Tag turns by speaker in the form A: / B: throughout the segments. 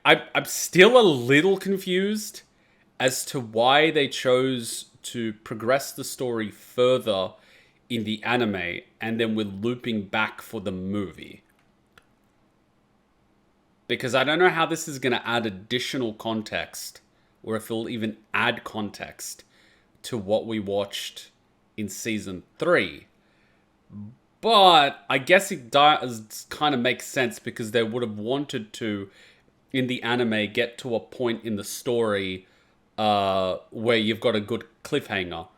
A: I'm still a little confused as to why they chose to progress the story further in the anime and then we're looping back for the movie. Because I don't know how this is going to add additional context, or if it'll even add context to what we watched in season 3. But I guess it does kind of make sense because they would have wanted to, in the anime, get to a point in the story where you've got a good cliffhanger.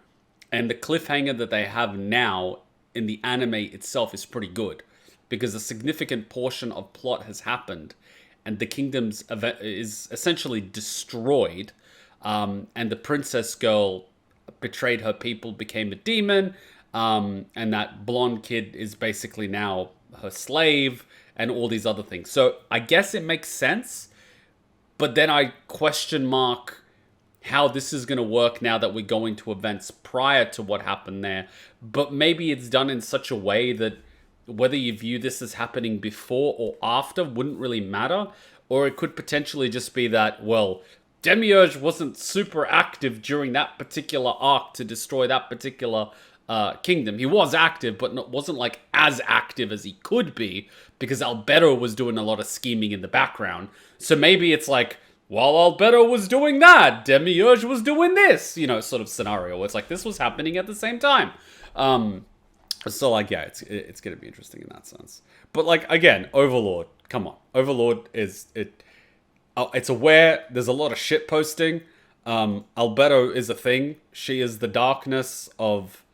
A: And the cliffhanger that they have now in the anime itself is pretty good because a significant portion of plot has happened and the kingdom's is essentially destroyed, and the princess girl betrayed her people, became a demon, and that blonde kid is basically now her slave, and all these other things. So I guess it makes sense, but then I question mark how this is going to work now that we're going to events prior to what happened there. But maybe it's done in such a way that whether you view this as happening before or after wouldn't really matter. Or it could potentially just be that, well, Demiurge wasn't super active during that particular arc to destroy that particular kingdom. He was active, but wasn't like as active as he could be because Albedo was doing a lot of scheming in the background. So maybe it's like, while Albedo was doing that, Demiurge was doing this, you know, sort of scenario. It's like this was happening at the same time. So like, yeah, it's going to be interesting in that sense. But like, again, Overlord, come on. Overlord it's aware. There's a lot of shit posting. Albedo is a thing. She is the darkness of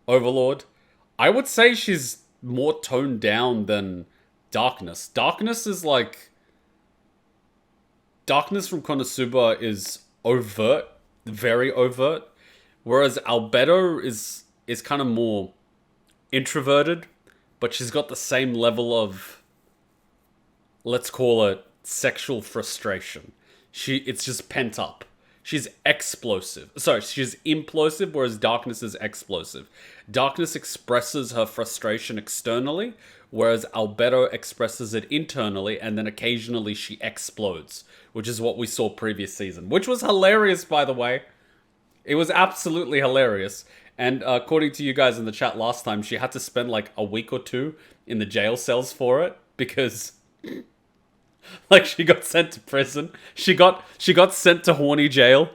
A: Overlord. I would say she's more toned down than Darkness. Darkness is like... Darkness from Konosuba is overt. Very overt. Whereas Albedo is kind of more introverted. But she's got the same level of... Let's call it sexual frustration. It's just pent up. She's explosive. Sorry, she's implosive, whereas Darkness is explosive. Darkness expresses her frustration externally, whereas Albedo expresses it internally, and then occasionally she explodes, which is what we saw previous season. Which was hilarious, by the way. It was absolutely hilarious. And according to you guys in the chat last time, she had to spend like a week or two in the jail cells for it, because... like, she got sent to prison. She got sent to horny jail.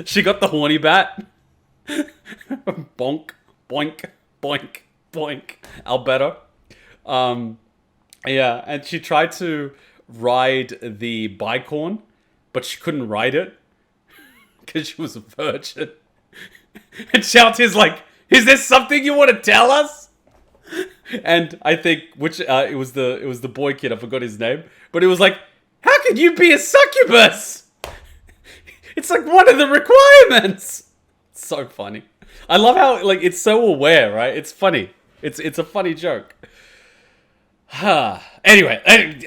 A: She got the horny bat. Bonk, boink, boink, boink. Albedo. Yeah, and she tried to ride the bicorn, but she couldn't ride it because she was a virgin. And Shoutier's like, is there something you want to tell us? And I think, it was the boy kid, I forgot his name, but it was like, how can you be a succubus? It's like one of the requirements. It's so funny. I love how, like, it's so aware, right? It's funny. It's a funny joke. Anyway,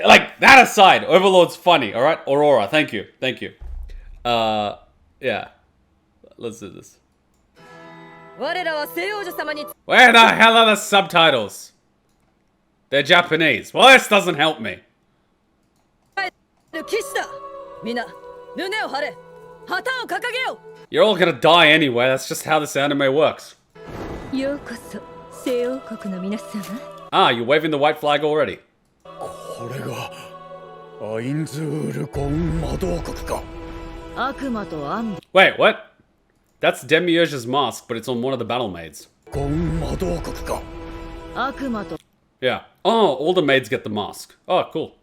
A: like, that aside, Overlord's funny, alright? Aurora, thank you. Yeah. Let's do this. Where the hell are the subtitles? They're Japanese. Well, this doesn't help me. You're all gonna die anyway. That's just how this anime works. Ah, you're waving the white flag already. Wait, what? That's Demiurge's mask, but it's on one of the battle maids. Yeah. Oh, all the maids get the mask. Oh, cool.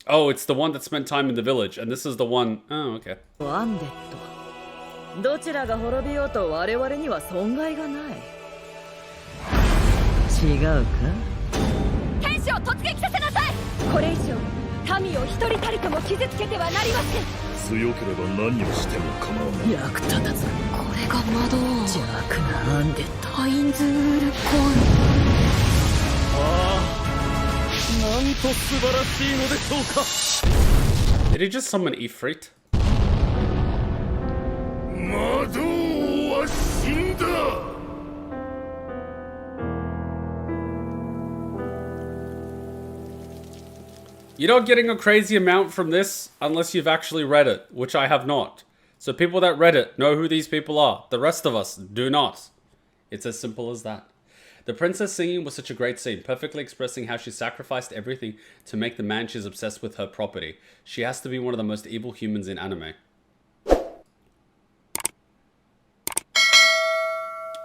A: Oh, it's the one that spent time in the village, and this is the one... Oh, okay. Did he just summon Ifrit? You're not getting a crazy amount from this unless you've actually read it, which I have not. So people that read it know who these people are. The rest of us do not. It's as simple as that. The princess singing was such a great scene, perfectly expressing how she sacrificed everything to make the man she's obsessed with her property. She has to be one of the most evil humans in anime.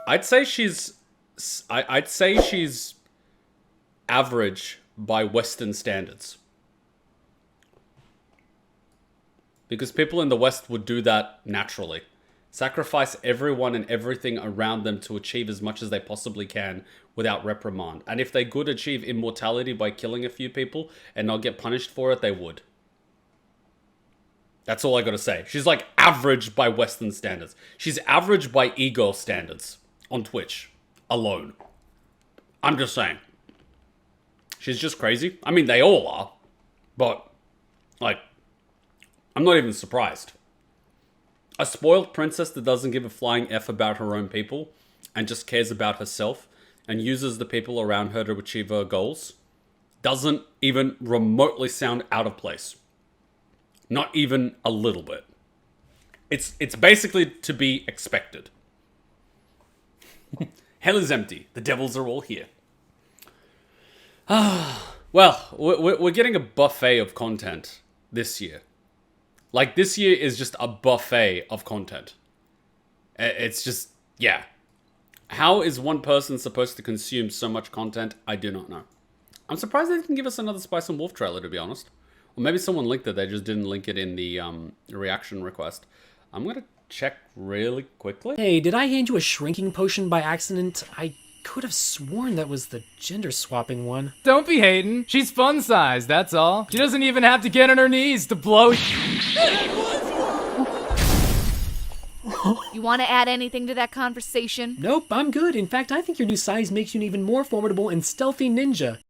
A: I'd say she's average by Western standards. Because people in the West would do that naturally. Sacrifice everyone and everything around them to achieve as much as they possibly can without reprimand. And if they could achieve immortality by killing a few people and not get punished for it, they would. That's all I gotta say. She's like average by Western standards. She's average by ego standards on Twitch alone. I'm just saying. She's just crazy. I mean, they all are. But, like, I'm not even surprised. A spoiled princess that doesn't give a flying F about her own people and just cares about herself and uses the people around her to achieve her goals doesn't even remotely sound out of place. Not even a little bit. It's basically to be expected. Hell is empty. The devils are all here. Well, we're getting a buffet of content this year. Like, this year is just a buffet of content. It's just, yeah. How is one person supposed to consume so much content? I do not know. I'm surprised they didn't give us another Spice and Wolf trailer, to be honest. Or maybe someone linked it, they just didn't link it in the reaction request. I'm going to check really quickly.
B: Hey, did I hand you a shrinking potion by accident? I could have sworn that was the gender swapping one.
C: Don't be hating. She's fun sized, that's all. She doesn't even have to get on her knees to blow.
D: You want to add anything to that conversation?
B: Nope, I'm good. In fact, I think your new size makes you an even more formidable and stealthy ninja.